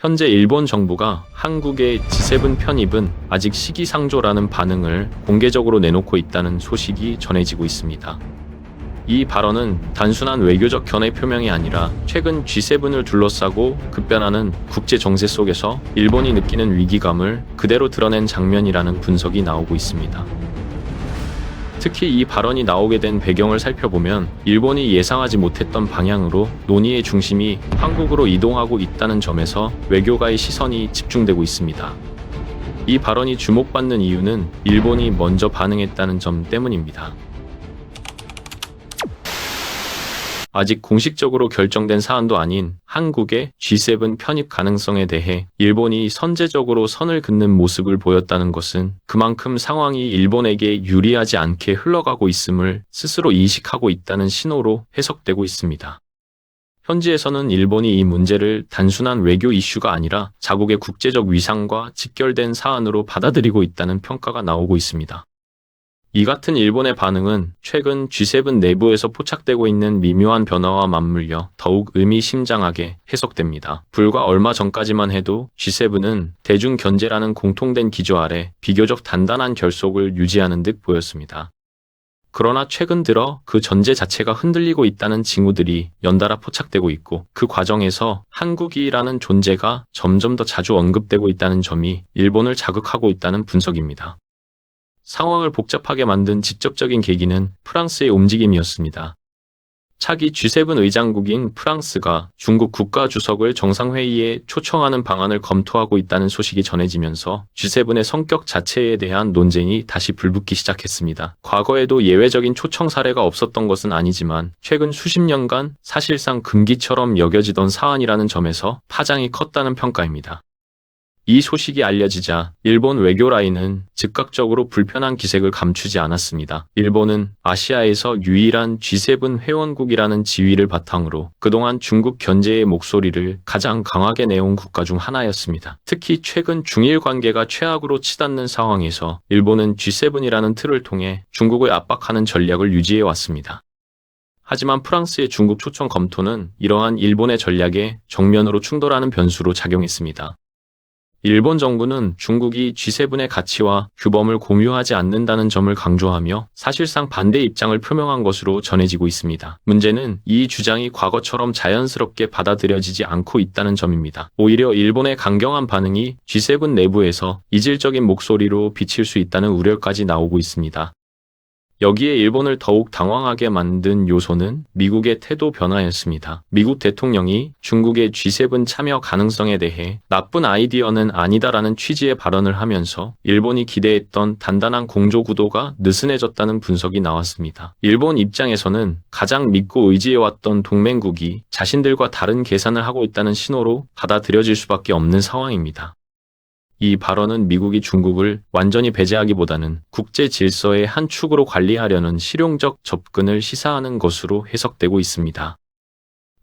현재 일본 정부가 한국의 G7 편입은 아직 시기상조라는 반응을 공개적으로 내놓고 있다는 소식이 전해지고 있습니다. 이 발언은 단순한 외교적 견해 표명이 아니라 최근 G7을 둘러싸고 급변하는 국제 정세 속에서 일본이 느끼는 위기감을 그대로 드러낸 장면이라는 분석이 나오고 있습니다. 특히 이 발언이 나오게 된 배경을 살펴보면 일본이 예상하지 못했던 방향으로 논의의 중심이 한국으로 이동하고 있다는 점에서 외교가의 시선이 집중되고 있습니다. 이 발언이 주목받는 이유는 일본이 먼저 반응했다는 점 때문입니다. 아직 공식적으로 결정된 사안도 아닌 한국의 G7 편입 가능성에 대해 일본이 선제적으로 선을 긋는 모습을 보였다는 것은 그만큼 상황이 일본에게 유리하지 않게 흘러가고 있음을 스스로 인식하고 있다는 신호로 해석되고 있습니다. 현지에서는 일본이 이 문제를 단순한 외교 이슈가 아니라 자국의 국제적 위상과 직결된 사안으로 받아들이고 있다는 평가가 나오고 있습니다. 이 같은 일본의 반응은 최근 G7 내부에서 포착되고 있는 미묘한 변화와 맞물려 더욱 의미심장하게 해석됩니다. 불과 얼마 전까지만 해도 G7은 대중 견제라는 공통된 기조 아래 비교적 단단한 결속을 유지하는 듯 보였습니다. 그러나 최근 들어 그 전제 자체가 흔들리고 있다는 징후들이 연달아 포착되고 있고 그 과정에서 한국이라는 존재가 점점 더 자주 언급되고 있다는 점이 일본을 자극하고 있다는 분석입니다. 상황을 복잡하게 만든 직접적인 계기는 프랑스의 움직임이었습니다. 차기 G7 의장국인 프랑스가 중국 국가주석을 정상회의에 초청하는 방안을 검토하고 있다는 소식이 전해지면서 G7의 성격 자체에 대한 논쟁이 다시 불붙기 시작했습니다. 과거에도 예외적인 초청 사례가 없었던 것은 아니지만 최근 수십 년간 사실상 금기처럼 여겨지던 사안이라는 점에서 파장이 컸다는 평가입니다. 이 소식이 알려지자 일본 외교라인은 즉각적으로 불편한 기색을 감추지 않았습니다. 일본은 아시아에서 유일한 G7 회원국이라는 지위를 바탕으로 그동안 중국 견제의 목소리를 가장 강하게 내온 국가 중 하나였습니다. 특히 최근 중일 관계가 최악으로 치닫는 상황에서 일본은 G7이라는 틀을 통해 중국을 압박하는 전략을 유지해 왔습니다. 하지만 프랑스의 중국 초청 검토는 이러한 일본의 전략에 정면으로 충돌하는 변수로 작용했습니다. 일본 정부는 중국이 G7의 가치와 규범을 공유하지 않는다는 점을 강조하며 사실상 반대 입장을 표명한 것으로 전해지고 있습니다. 문제는 이 주장이 과거처럼 자연스럽게 받아들여지지 않고 있다는 점입니다. 오히려 일본의 강경한 반응이 G7 내부에서 이질적인 목소리로 비칠 수 있다는 우려까지 나오고 있습니다. 여기에 일본을 더욱 당황하게 만든 요소는 미국의 태도 변화였습니다. 미국 대통령이 중국의 G7 참여 가능성에 대해 나쁜 아이디어는 아니다라는 취지의 발언을 하면서 일본이 기대했던 단단한 공조 구도가 느슨해졌다는 분석이 나왔습니다. 일본 입장에서는 가장 믿고 의지해왔던 동맹국이 자신들과 다른 계산을 하고 있다는 신호로 받아들여질 수밖에 없는 상황입니다. 이 발언은 미국이 중국을 완전히 배제하기보다는 국제 질서의 한 축으로 관리하려는 실용적 접근을 시사하는 것으로 해석되고 있습니다.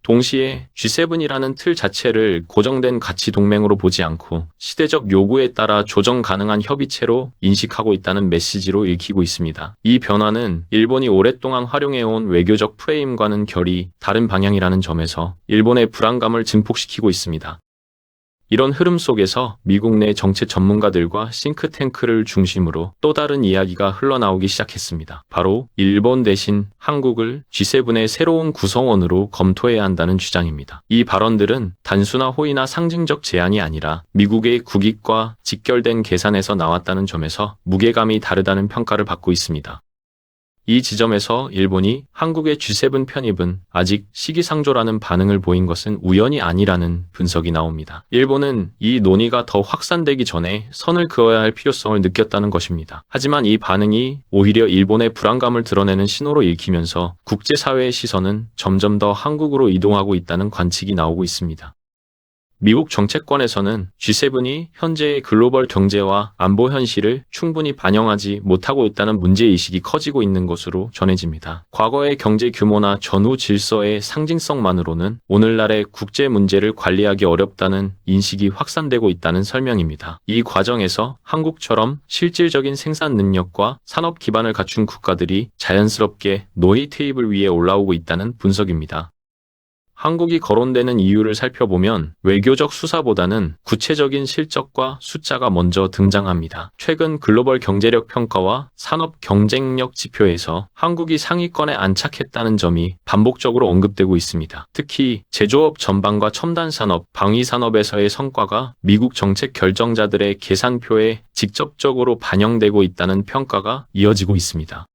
동시에 G7이라는 틀 자체를 고정된 가치 동맹으로 보지 않고 시대적 요구에 따라 조정 가능한 협의체로 인식하고 있다는 메시지로 읽히고 있습니다. 이 변화는 일본이 오랫동안 활용해온 외교적 프레임과는 결이 다른 방향이라는 점에서 일본의 불안감을 증폭시키고 있습니다. 이런 흐름 속에서 미국 내 정책 전문가들과 싱크탱크를 중심으로 또 다른 이야기가 흘러나오기 시작했습니다. 바로 일본 대신 한국을 G7의 새로운 구성원으로 검토해야 한다는 주장입니다. 이 발언들은 단순한 호의나 상징적 제안이 아니라 미국의 국익과 직결된 계산에서 나왔다는 점에서 무게감이 다르다는 평가를 받고 있습니다. 이 지점에서 일본이 한국의 G7 편입은 아직 시기상조라는 반응을 보인 것은 우연이 아니라는 분석이 나옵니다. 일본은 이 논의가 더 확산되기 전에 선을 그어야 할 필요성을 느꼈다는 것입니다. 하지만 이 반응이 오히려 일본의 불안감을 드러내는 신호로 읽히면서 국제사회의 시선은 점점 더 한국으로 이동하고 있다는 관측이 나오고 있습니다. 미국 정치권에서는 G7이 현재의 글로벌 경제와 안보 현실을 충분히 반영하지 못하고 있다는 문제의식이 커지고 있는 것으로 전해집니다. 과거의 경제 규모나 전후 질서의 상징성만으로는 오늘날의 국제 문제를 관리하기 어렵다는 인식이 확산되고 있다는 설명입니다. 이 과정에서 한국처럼 실질적인 생산 능력과 산업 기반을 갖춘 국가들이 자연스럽게 논의 테이블 위에 올라오고 있다는 분석입니다. 한국이 거론되는 이유를 살펴보면 외교적 수사보다는 구체적인 실적과 숫자가 먼저 등장합니다. 최근 글로벌 경제력 평가와 산업 경쟁력 지표에서 한국이 상위권에 안착했다는 점이 반복적으로 언급되고 있습니다. 특히 제조업 전반과 첨단 산업, 방위 산업에서의 성과가 미국 정책 결정자들의 계산표에 직접적으로 반영되고 있다는 평가가 이어지고 있습니다.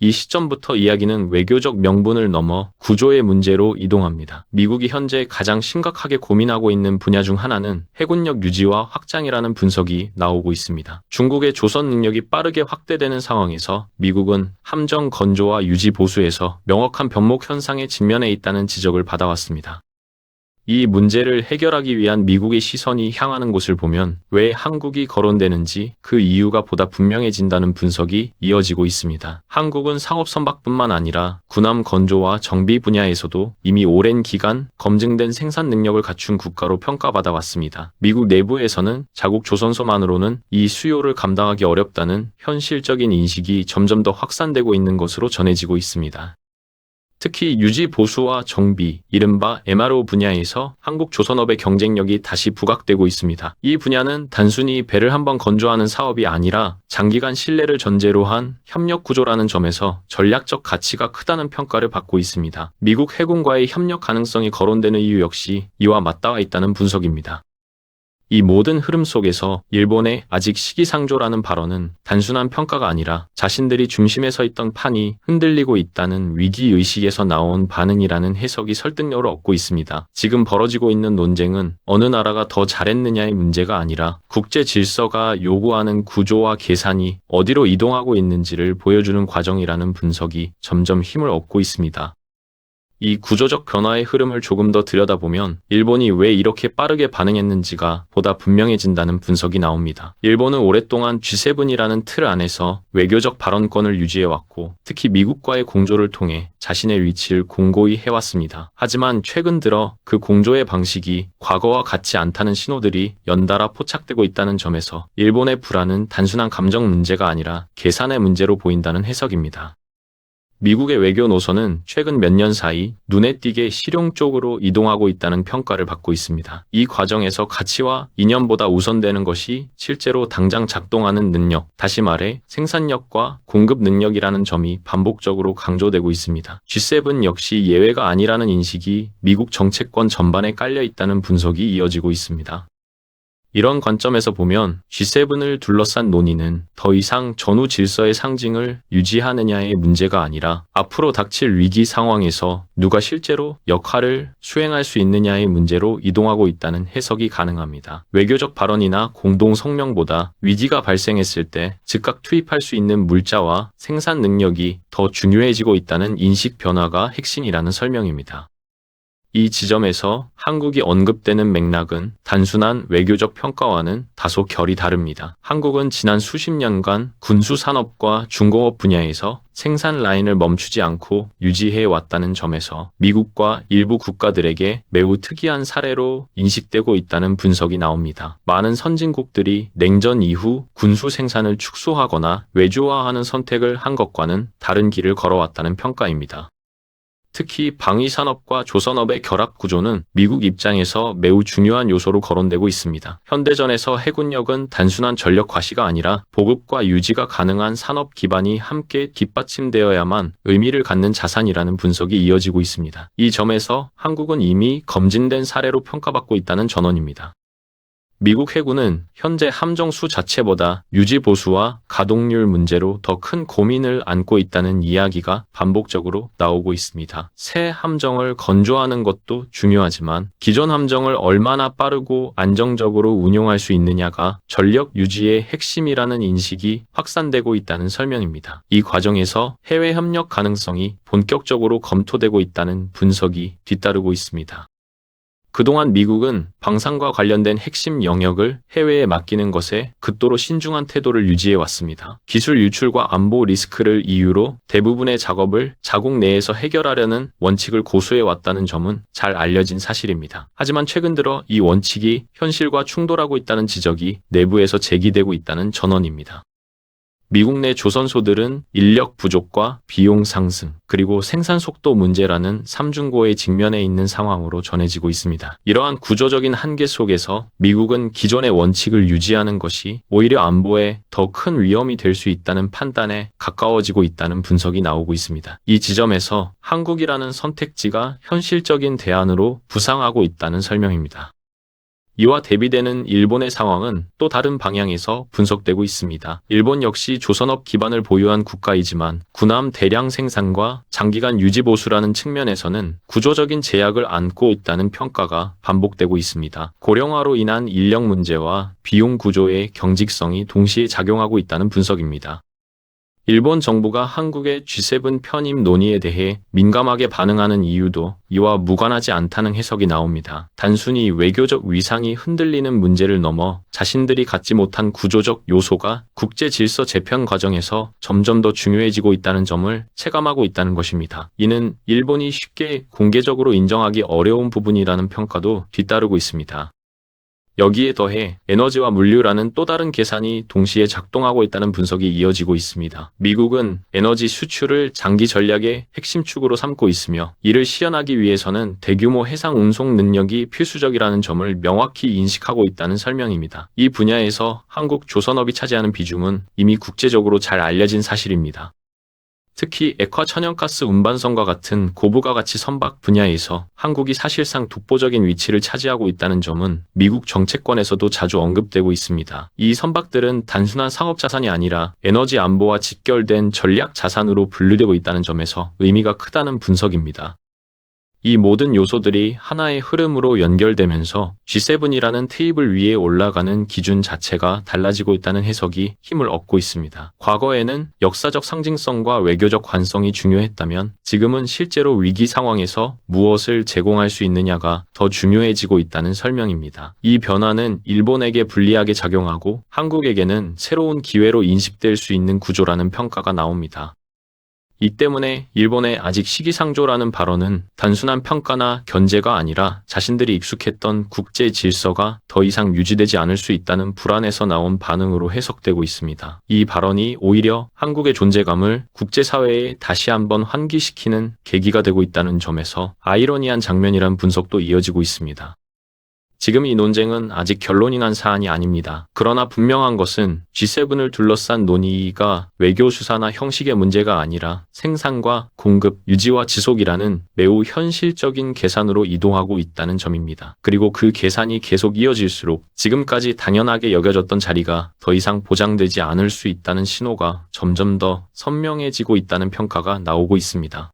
이 시점부터 이야기는 외교적 명분을 넘어 구조의 문제로 이동합니다. 미국이 현재 가장 심각하게 고민하고 있는 분야 중 하나는 해군력 유지와 확장이라는 분석이 나오고 있습니다. 중국의 조선 능력이 빠르게 확대되는 상황에서 미국은 함정 건조와 유지 보수에서 명확한 변목 현상에 직면해 있다는 지적을 받아왔습니다. 이 문제를 해결하기 위한 미국의 시선이 향하는 곳을 보면 왜 한국이 거론되는지 그 이유가 보다 분명해진다는 분석이 이어지고 있습니다. 한국은 상업 선박뿐만 아니라 군함 건조와 정비 분야에서도 이미 오랜 기간 검증된 생산 능력을 갖춘 국가로 평가받아 왔습니다. 미국 내부에서는 자국 조선소만으로는 이 수요를 감당하기 어렵다는 현실적인 인식이 점점 더 확산되고 있는 것으로 전해지고 있습니다. 특히 유지 보수와 정비, 이른바 MRO 분야에서 한국 조선업의 경쟁력이 다시 부각되고 있습니다. 이 분야는 단순히 배를 한번 건조하는 사업이 아니라 장기간 신뢰를 전제로 한 협력 구조라는 점에서 전략적 가치가 크다는 평가를 받고 있습니다. 미국 해군과의 협력 가능성이 거론되는 이유 역시 이와 맞닿아 있다는 분석입니다. 이 모든 흐름 속에서 일본의 아직 시기상조라는 발언은 단순한 평가가 아니라 자신들이 중심에 서 있던 판이 흔들리고 있다는 위기의식에서 나온 반응이라는 해석이 설득력을 얻고 있습니다. 지금 벌어지고 있는 논쟁은 어느 나라가 더 잘했느냐의 문제가 아니라 국제 질서가 요구하는 구조와 계산이 어디로 이동하고 있는지를 보여주는 과정이라는 분석이 점점 힘을 얻고 있습니다. 이 구조적 변화의 흐름을 조금 더 들여다보면 일본이 왜 이렇게 빠르게 반응했는지가 보다 분명해진다는 분석이 나옵니다. 일본은 오랫동안 G7이라는 틀 안에서 외교적 발언권을 유지해왔고 특히 미국과의 공조를 통해 자신의 위치를 공고히 해왔습니다. 하지만 최근 들어 그 공조의 방식이 과거와 같지 않다는 신호들이 연달아 포착되고 있다는 점에서 일본의 불안은 단순한 감정 문제가 아니라 계산의 문제로 보인다는 해석입니다. 미국의 외교 노선은 최근 몇 년 사이 눈에 띄게 실용 쪽으로 이동하고 있다는 평가를 받고 있습니다. 이 과정에서 가치와 이념보다 우선되는 것이 실제로 당장 작동하는 능력, 다시 말해 생산력과 공급 능력이라는 점이 반복적으로 강조되고 있습니다. G7 역시 예외가 아니라는 인식이 미국 정체권 전반에 깔려 있다는 분석이 이어지고 있습니다. 이런 관점에서 보면 G7을 둘러싼 논의는 더 이상 전후 질서의 상징을 유지하느냐의 문제가 아니라 앞으로 닥칠 위기 상황에서 누가 실제로 역할을 수행할 수 있느냐의 문제로 이동하고 있다는 해석이 가능합니다. 외교적 발언이나 공동 성명보다 위기가 발생했을 때 즉각 투입할 수 있는 물자와 생산 능력이 더 중요해지고 있다는 인식 변화가 핵심이라는 설명입니다. 이 지점에서 한국이 언급되는 맥락은 단순한 외교적 평가와는 다소 결이 다릅니다. 한국은 지난 수십 년간 군수산업과 중공업 분야에서 생산 라인을 멈추지 않고 유지해 왔다는 점에서 미국과 일부 국가들에게 매우 특이한 사례로 인식되고 있다는 분석이 나옵니다. 많은 선진국들이 냉전 이후 군수 생산을 축소하거나 외주화하는 선택을 한 것과는 다른 길을 걸어왔다는 평가입니다. 특히 방위산업과 조선업의 결합 구조는 미국 입장에서 매우 중요한 요소로 거론되고 있습니다. 현대전에서 해군력은 단순한 전력 과시가 아니라 보급과 유지가 가능한 산업 기반이 함께 뒷받침되어야만 의미를 갖는 자산이라는 분석이 이어지고 있습니다. 이 점에서 한국은 이미 검증된 사례로 평가받고 있다는 전언입니다. 미국 해군은 현재 함정 수 자체보다 유지 보수와 가동률 문제로 더 큰 고민을 안고 있다는 이야기가 반복적으로 나오고 있습니다. 새 함정을 건조하는 것도 중요하지만 기존 함정을 얼마나 빠르고 안정적으로 운용할 수 있느냐가 전력 유지의 핵심이라는 인식이 확산되고 있다는 설명입니다. 이 과정에서 해외 협력 가능성이 본격적으로 검토되고 있다는 분석이 뒤따르고 있습니다. 그동안 미국은 방산과 관련된 핵심 영역을 해외에 맡기는 것에 극도로 신중한 태도를 유지해왔습니다. 기술 유출과 안보 리스크를 이유로 대부분의 작업을 자국 내에서 해결하려는 원칙을 고수해왔다는 점은 잘 알려진 사실입니다. 하지만 최근 들어 이 원칙이 현실과 충돌하고 있다는 지적이 내부에서 제기되고 있다는 전언입니다. 미국 내 조선소들은 인력 부족과 비용 상승, 그리고 생산 속도 문제라는 삼중고에 직면해 있는 상황으로 전해지고 있습니다. 이러한 구조적인 한계 속에서 미국은 기존의 원칙을 유지하는 것이 오히려 안보에 더 큰 위험이 될 수 있다는 판단에 가까워지고 있다는 분석이 나오고 있습니다. 이 지점에서 한국이라는 선택지가 현실적인 대안으로 부상하고 있다는 설명입니다. 이와 대비되는 일본의 상황은 또 다른 방향에서 분석되고 있습니다. 일본 역시 조선업 기반을 보유한 국가이지만 군함 대량 생산과 장기간 유지 보수라는 측면에서는 구조적인 제약을 안고 있다는 평가가 반복되고 있습니다. 고령화로 인한 인력 문제와 비용 구조의 경직성이 동시에 작용하고 있다는 분석입니다. 일본 정부가 한국의 G7 편입 논의에 대해 민감하게 반응하는 이유도 이와 무관하지 않다는 해석이 나옵니다. 단순히 외교적 위상이 흔들리는 문제를 넘어 자신들이 갖지 못한 구조적 요소가 국제 질서 재편 과정에서 점점 더 중요해지고 있다는 점을 체감하고 있다는 것입니다. 이는 일본이 쉽게 공개적으로 인정하기 어려운 부분이라는 평가도 뒤따르고 있습니다. 여기에 더해 에너지와 물류라는 또 다른 계산이 동시에 작동하고 있다는 분석이 이어지고 있습니다. 미국은 에너지 수출을 장기 전략의 핵심 축으로 삼고 있으며 이를 실현하기 위해서는 대규모 해상 운송 능력이 필수적이라는 점을 명확히 인식하고 있다는 설명입니다. 이 분야에서 한국 조선업이 차지하는 비중은 이미 국제적으로 잘 알려진 사실입니다. 특히 액화 천연가스 운반선과 같은 고부가 가치 선박 분야에서 한국이 사실상 독보적인 위치를 차지하고 있다는 점은 미국 정책권에서도 자주 언급되고 있습니다. 이 선박들은 단순한 상업자산이 아니라 에너지 안보와 직결된 전략 자산으로 분류되고 있다는 점에서 의미가 크다는 분석입니다. 이 모든 요소들이 하나의 흐름으로 연결되면서 G7이라는 테이블 위에 올라가는 기준 자체가 달라지고 있다는 해석이 힘을 얻고 있습니다. 과거에는 역사적 상징성과 외교적 관성이 중요했다면 지금은 실제로 위기 상황에서 무엇을 제공할 수 있느냐가 더 중요해지고 있다는 설명입니다. 이 변화는 일본에게 불리하게 작용하고 한국에게는 새로운 기회로 인식될 수 있는 구조라는 평가가 나옵니다. 이 때문에 일본의 아직 시기상조라는 발언은 단순한 평가나 견제가 아니라 자신들이 익숙했던 국제 질서가 더 이상 유지되지 않을 수 있다는 불안에서 나온 반응으로 해석되고 있습니다. 이 발언이 오히려 한국의 존재감을 국제사회에 다시 한번 환기시키는 계기가 되고 있다는 점에서 아이러니한 장면이란 분석도 이어지고 있습니다. 지금 이 논쟁은 아직 결론이 난 사안이 아닙니다. 그러나 분명한 것은 G7을 둘러싼 논의가 외교 수사나 형식의 문제가 아니라 생산과 공급, 유지와 지속이라는 매우 현실적인 계산으로 이동하고 있다는 점입니다. 그리고 그 계산이 계속 이어질수록 지금까지 당연하게 여겨졌던 자리가 더 이상 보장되지 않을 수 있다는 신호가 점점 더 선명해지고 있다는 평가가 나오고 있습니다.